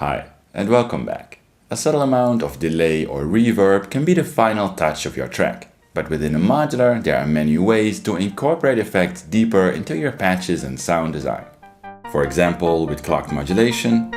Hi, and welcome back. A subtle amount of delay or reverb can be the final touch of your track, but within a modular there are many ways to incorporate effects deeper into your patches and sound design. For example, with clocked modulation,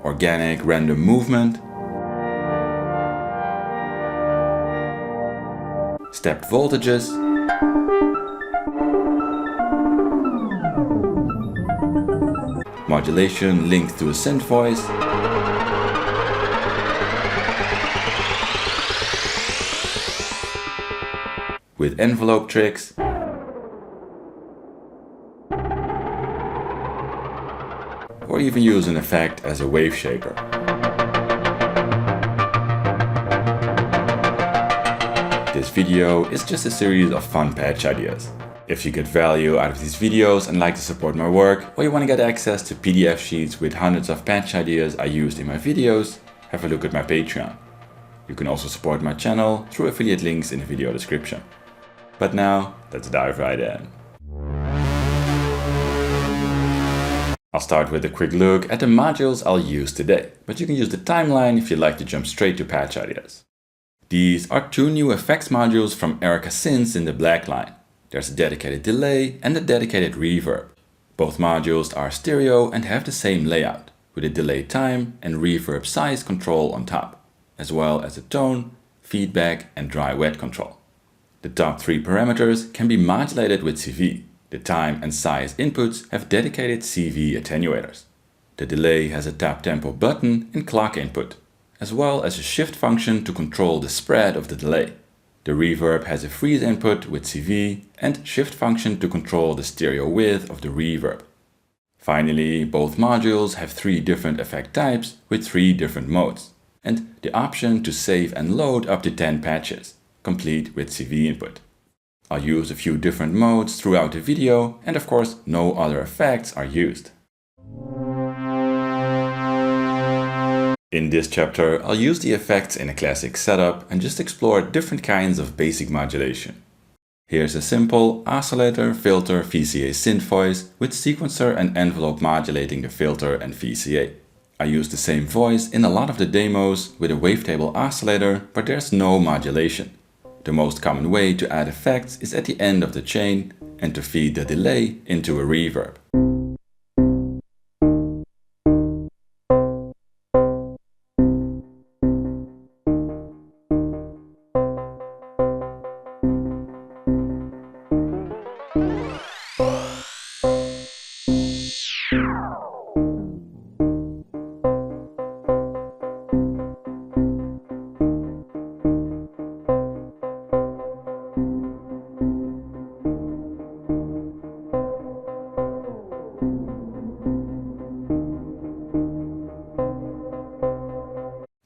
organic random movement, stepped voltages, modulation linked to a synth voice, with envelope tricks, or even use an effect as a Waveshaper. This video is just a series of fun patch ideas. If you get value out of these videos and like to support my work, or you want to get access to PDF sheets with hundreds of patch ideas I used in my videos, have a look at my Patreon. You can also support my channel through affiliate links in the video description. But now, let's dive right in. I'll start with a quick look at the modules I'll use today, but you can use the timeline if you'd like to jump straight to patch ideas. These are two new effects modules from Erica Synths in the black line. There's a dedicated delay and a dedicated reverb. Both modules are stereo and have the same layout, with a delay time and reverb size control on top, as well as a tone, feedback and dry-wet control. The top three parameters can be modulated with CV. The time and size inputs have dedicated CV attenuators. The delay has a tap tempo button and clock input, as well as a shift function to control the spread of the delay. The reverb has a freeze input with CV and shift function to control the stereo width of the reverb. Finally, both modules have 3 different effect types with 3 different modes, and the option to save and load up to 10 patches, complete with CV input. I'll use a few different modes throughout the video, and of course no other effects are used. In this chapter, I'll use the effects in a classic setup and just explore different kinds of basic modulation. Here's a simple oscillator, filter, VCA synth voice with sequencer and envelope modulating the filter and VCA. I use the same voice in a lot of the demos with a wavetable oscillator, but there's no modulation. The most common way to add effects is at the end of the chain and to feed the delay into a reverb.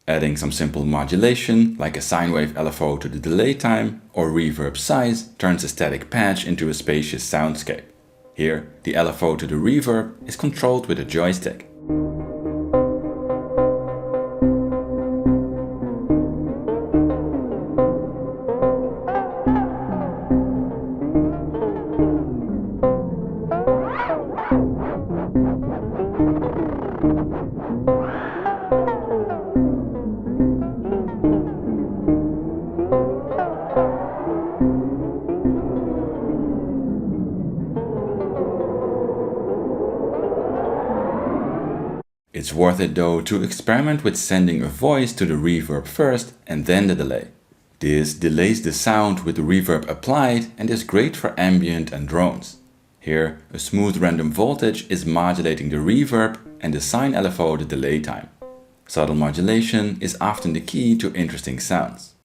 Adding some simple modulation, like a sine wave LFO to the delay time or reverb size, turns a static patch into a spacious soundscape. Here, the LFO to the reverb is controlled with a joystick. It's worth it though to experiment with sending a voice to the reverb first and then the delay. This delays the sound with the reverb applied and is great for ambient and drones. Here, a smooth random voltage is modulating the reverb and the sine LFO the delay time. Subtle modulation is often the key to interesting sounds.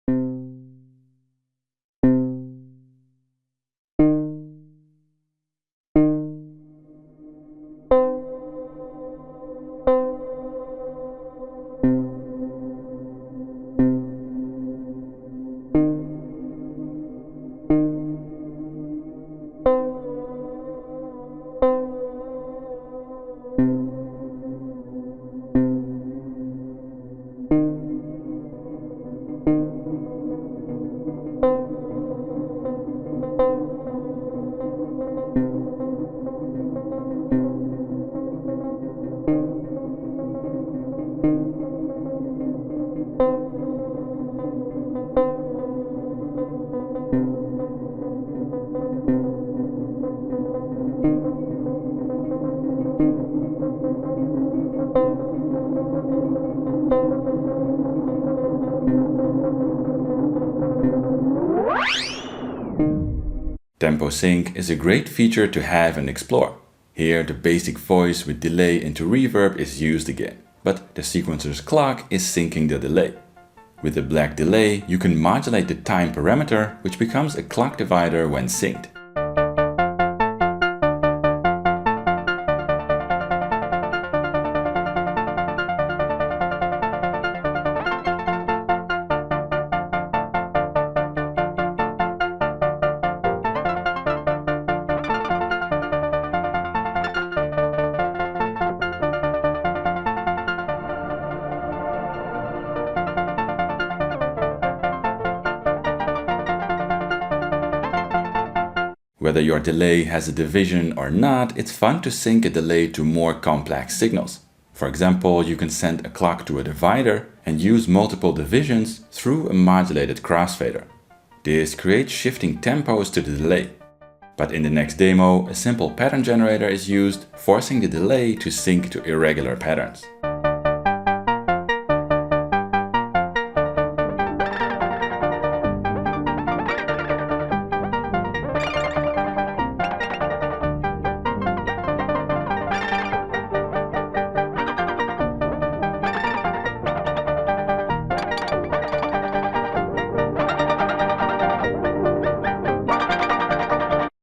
Tempo sync is a great feature to have and explore. Here the basic voice with delay into reverb is used again, but the sequencer's clock is syncing the delay. With the black delay, you can modulate the time parameter, which becomes a clock divider when synced. Whether your delay has a division or not, it's fun to sync a delay to more complex signals. For example, you can send a clock to a divider and use multiple divisions through a modulated crossfader. This creates shifting tempos to the delay. But in the next demo, a simple pattern generator is used, forcing the delay to sync to irregular patterns.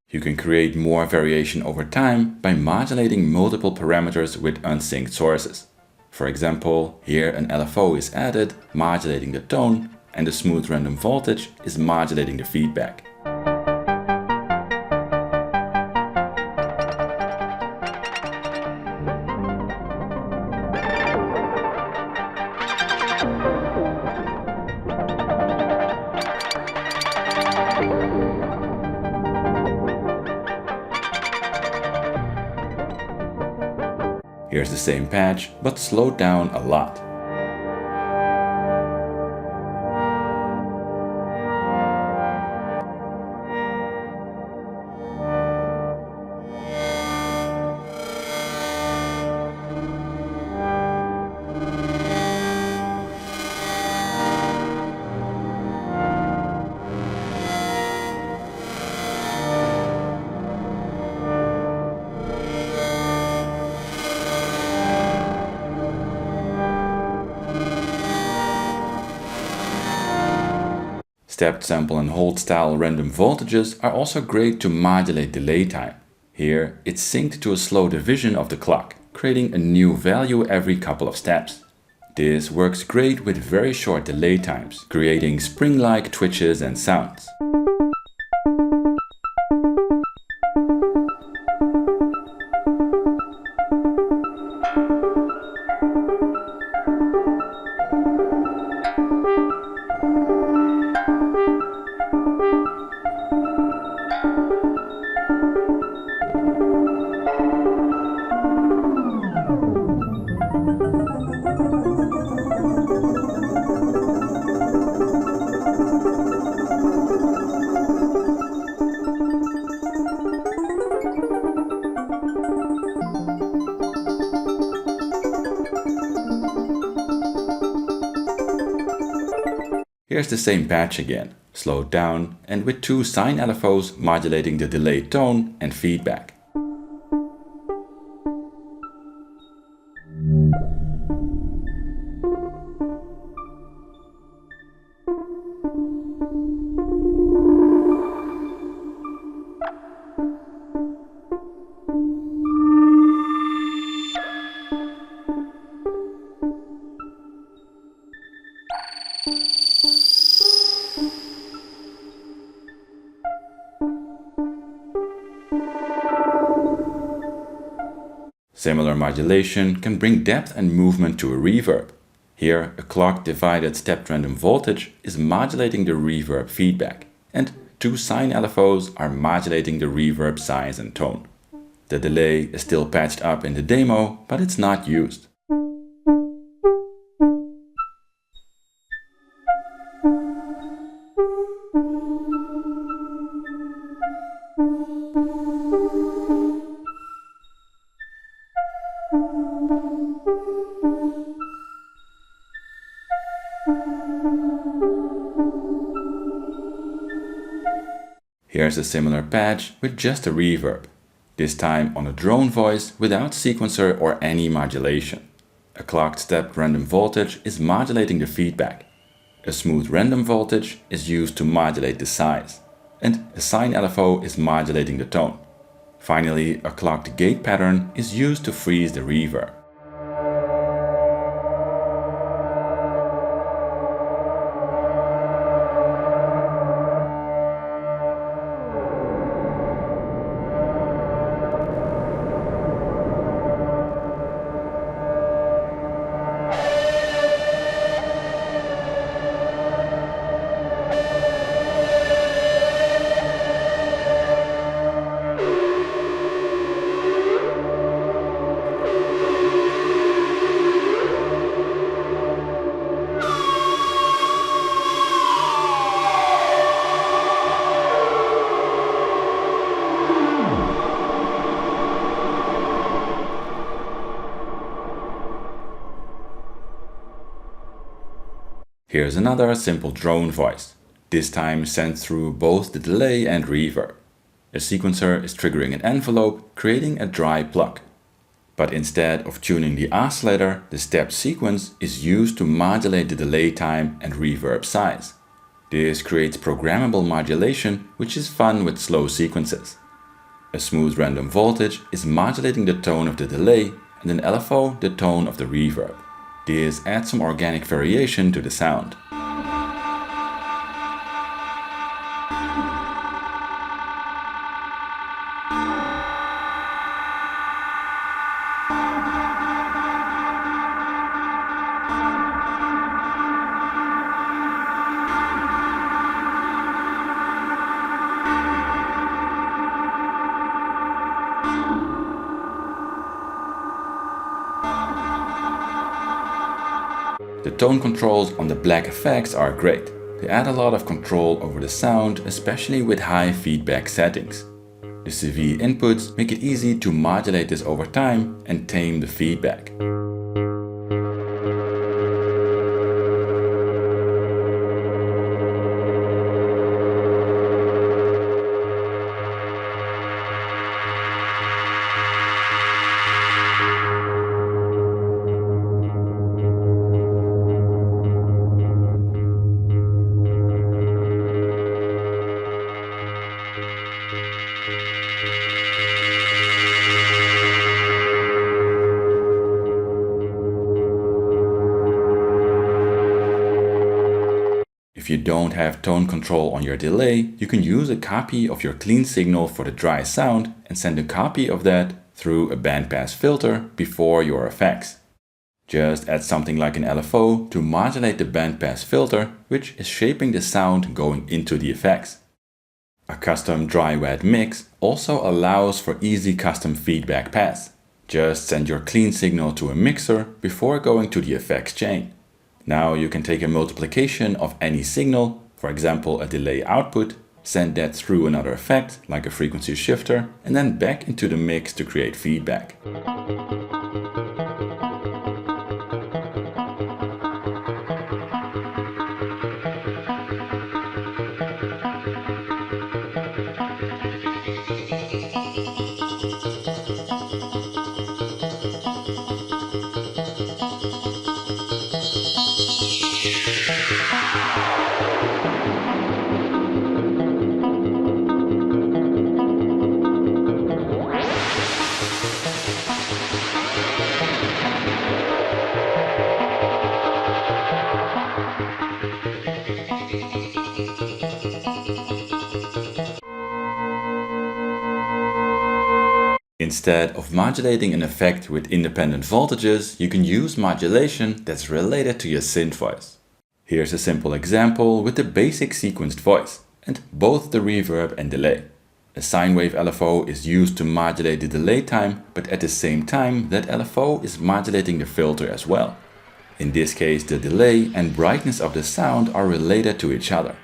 You can create more variation over time by modulating multiple parameters with unsynced sources. For example, here an LFO is added, modulating the tone, and the smooth random voltage is modulating the feedback. Here's the same patch, but slowed down a lot. Stepped sample and hold style random voltages are also great to modulate delay time. Here, it's synced to a slow division of the clock, creating a new value every couple of steps. This works great with very short delay times, creating spring-like twitches and sounds. Here's the same patch again, slowed down and with two sine LFOs modulating the delayed tone and feedback. Similar modulation can bring depth and movement to a reverb. Here, a clock-divided stepped random voltage is modulating the reverb feedback, and two sine LFOs are modulating the reverb size and tone. The delay is still patched up in the demo, but it's not used. Here's a similar patch with just a reverb, this time on a drone voice without sequencer or any modulation. A clocked stepped random voltage is modulating the feedback. A smooth random voltage is used to modulate the size. And a sine LFO is modulating the tone. Finally, a clocked gate pattern is used to freeze the reverb. Here's another simple drone voice, this time sent through both the delay and reverb. A sequencer is triggering an envelope, creating a dry pluck. But instead of tuning the oscillator, the stepped sequence is used to modulate the delay time and reverb size. This creates programmable modulation, which is fun with slow sequences. A smooth random voltage is modulating the tone of the delay and an LFO the tone of the reverb. This adds some organic variation to the sound. The tone controls on the black effects are great. They add a lot of control over the sound, especially with high feedback settings. The CV inputs make it easy to modulate this over time and tame the feedback. If you don't have tone control on your delay, you can use a copy of your clean signal for the dry sound and send a copy of that through a bandpass filter before your effects. Just add something like an LFO to modulate the bandpass filter, which is shaping the sound going into the effects. A custom dry-wet mix also allows for easy custom feedback pass. Just send your clean signal to a mixer before going to the effects chain. Now you can take a multiplication of any signal, for example a delay output, send that through another effect, like a frequency shifter, and then back into the mix to create feedback. Instead of modulating an effect with independent voltages, you can use modulation that's related to your synth voice. Here's a simple example with the basic sequenced voice, and both the reverb and delay. A sine wave LFO is used to modulate the delay time, but at the same time that LFO is modulating the filter as well. In this case, the delay and brightness of the sound are related to each other.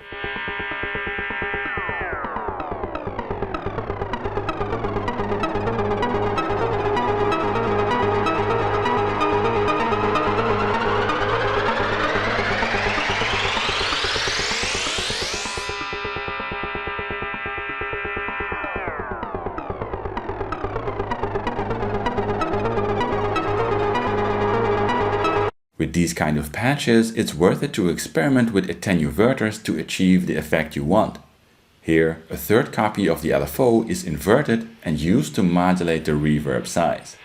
With these kind of patches, it's worth it to experiment with attenuverters to achieve the effect you want. Here, a third copy of the LFO is inverted and used to modulate the reverb size.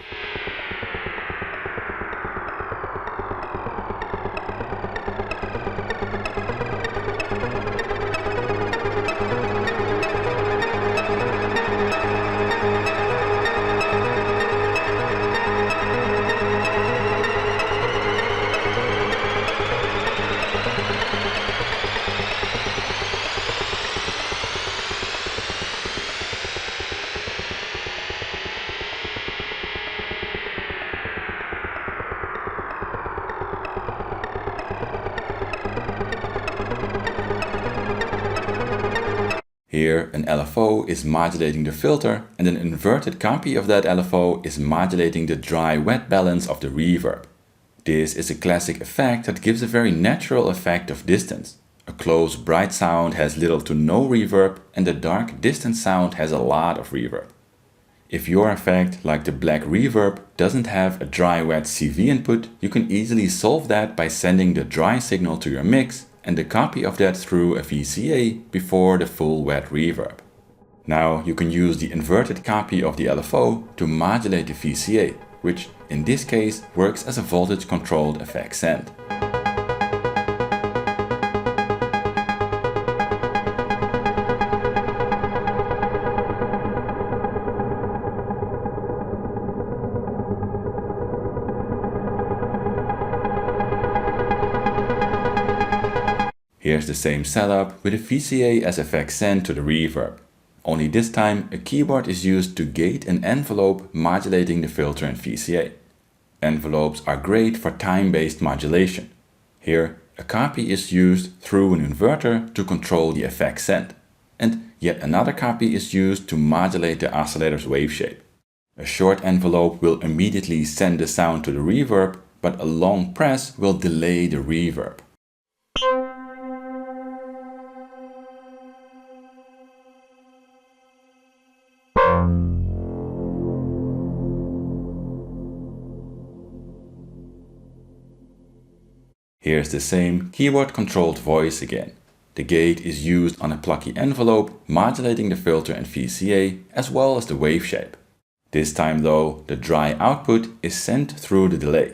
Here, an LFO is modulating the filter, and an inverted copy of that LFO is modulating the dry-wet balance of the reverb. This is a classic effect that gives a very natural effect of distance. A close, bright sound has little to no reverb, and a dark, distant sound has a lot of reverb. If your effect, like the black reverb, doesn't have a dry-wet CV input, you can easily solve that by sending the dry signal to your mix and a copy of that through a VCA before the full wet reverb. Now you can use the inverted copy of the LFO to modulate the VCA, which in this case works as a voltage controlled effect send. Here's the same setup with a VCA as effect send to the reverb. Only this time a keyboard is used to gate an envelope modulating the filter and VCA. Envelopes are great for time-based modulation. Here a copy is used through an inverter to control the effect send. And yet another copy is used to modulate the oscillator's wave shape. A short envelope will immediately send the sound to the reverb, but a long press will delay the reverb. Here's the same keyboard-controlled voice again. The gate is used on a plucky envelope, modulating the filter and VCA, as well as the wave shape. This time though, the dry output is sent through the delay.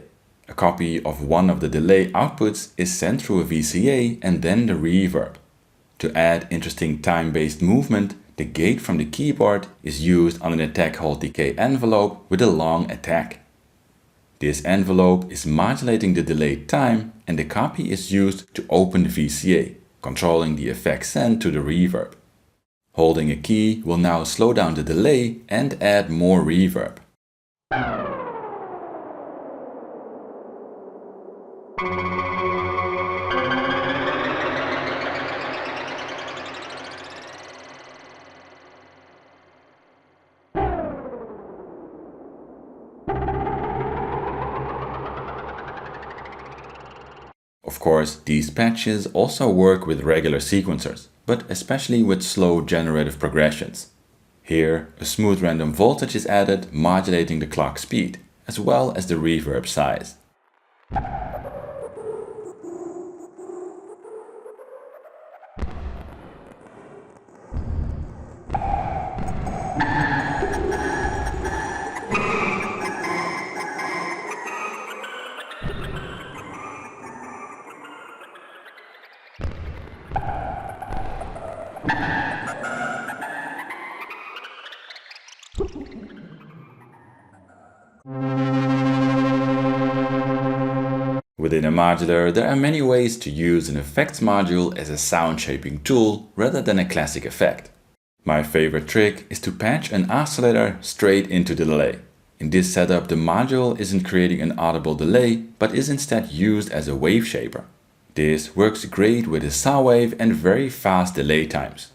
A copy of one of the delay outputs is sent through a VCA and then the reverb. To add interesting time-based movement, the gate from the keyboard is used on an attack hold decay envelope with a long attack. This envelope is modulating the delayed time, and the copy is used to open the VCA, controlling the effect send to the reverb. Holding a key will now slow down the delay and add more reverb. Of course, these patches also work with regular sequencers, but especially with slow generative progressions. Here, a smooth random voltage is added, modulating the clock speed, as well as the reverb size. Within a modular, there are many ways to use an effects module as a sound shaping tool rather than a classic effect. My favorite trick is to patch an oscillator straight into the delay. In this setup, the module isn't creating an audible delay, but is instead used as a Waveshaper. This works great with a saw wave and very fast delay times.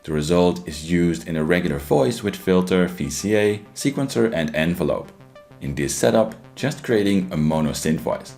The result is used in a regular voice with filter, VCA, sequencer and envelope. In this setup, just creating a mono synth voice.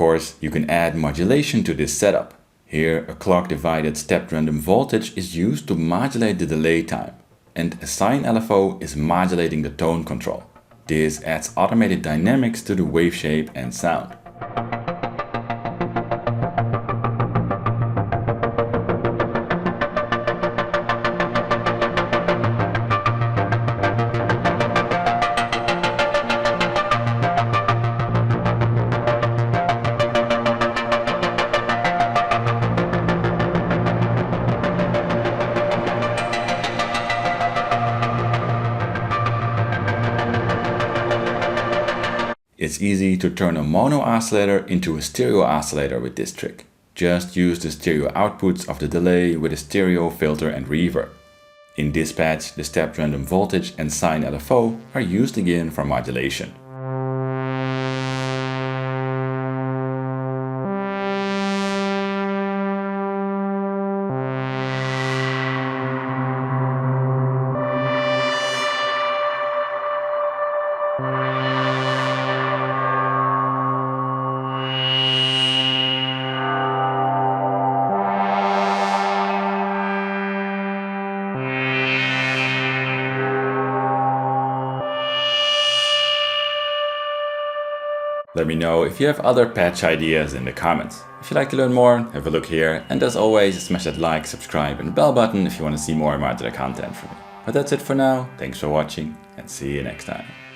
course, you can add modulation to this setup. Here, a clock-divided stepped random voltage is used to modulate the delay time, and a sine LFO is modulating the tone control. This adds automated dynamics to the wave shape and sound. It's easy to turn a mono oscillator into a stereo oscillator with this trick. Just use the stereo outputs of the delay with a stereo filter and reverb. In this patch, the stepped random voltage and sine LFO are used again for modulation. Let me know if you have other patch ideas in the comments. If you'd like to learn more, have a look here, and as always, smash that like, subscribe and bell button if you want to see more modular content from me. But that's it for now, thanks for watching and see you next time.